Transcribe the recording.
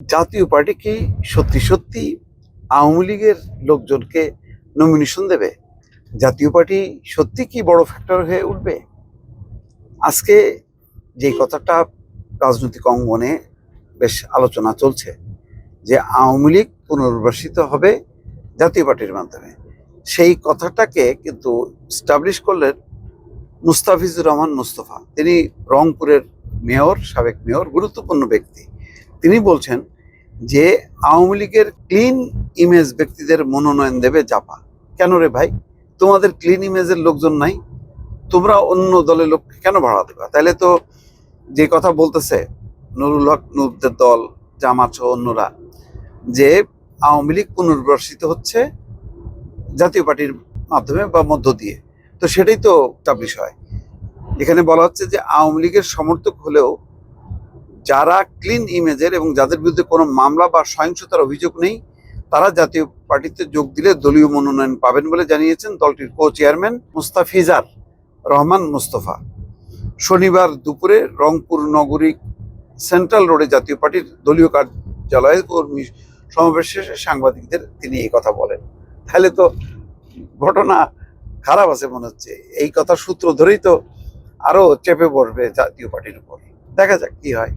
জাতীয় পার্টি কি সত্যি সত্যি আওয়ামী লীগের লোকজনকে নমিনেশন দেবে? জাতীয় পার্টি সত্যি কি বড় ফ্যাক্টর হয়ে উঠবে? আজকে যে কথাটা রাজনৈতিক অঙ্গনে বেশ আলোচনা চলছে যে আওয়ামী লীগ পুনর্বাসিত হবে জাতীয় পার্টির মাধ্যমে, সেই কথাটাকে কিন্তু স্টাবলিশ করলেন মুস্তাফিজুর রহমান মুস্তফা। তিনি রংপুরের মেয়র, সাবেক মেয়র, গুরুত্বপূর্ণ ব্যক্তি। তিনি বলছেন যে আওয়ামী লীগের ক্লিন ইমেজ ব্যক্তিদের মনোনয়ন দেবে জাপা। কেন রে ভাই, তোমাদের ক্লিন ইমেজের লোকজন নাই? তোমরা অন্য দলের লোককে কেন ভাড়া দেবা? তাহলে তো যে কথা বলতেছে নুরুল হক নুরদের দল, জামাত সহ অন্যরা, যে আওয়ামী লীগ পুনর্বাসিত হচ্ছে জাতীয় পার্টির মাধ্যমে বা মধ্য দিয়ে, তো সেটাই তো একটা বিষয়। এখানে বলা হচ্ছে যে আওয়ামী লীগের সমর্থক হলেও যারা ক্লিন ইমেজের এবং যাদের বিরুদ্ধে কোনো মামলা বা সহিংসতার অভিযোগ নেই, তারা জাতীয় পার্টিতে যোগ দিলে দলীয় মনোনয়ন পাবেন বলে জানিয়েছেন দলটির কো চেয়ারম্যান মুস্তাফিজার রহমান মুস্তফা। শনিবার দুপুরে রংপুর নগরী সেন্ট্রাল রোডে জাতীয় পার্টির দলীয় কার্যালয়ে কর্মী সমাবেশ শেষে সাংবাদিকদের তিনি এই কথা বলেন। তাহলে তো ঘটনা খারাপ আছে মনে হচ্ছে। এই কথার সূত্র ধরেই তো আরো চেপে বসবে জাতীয় পার্টির উপর। দেখা যাক কি হয়।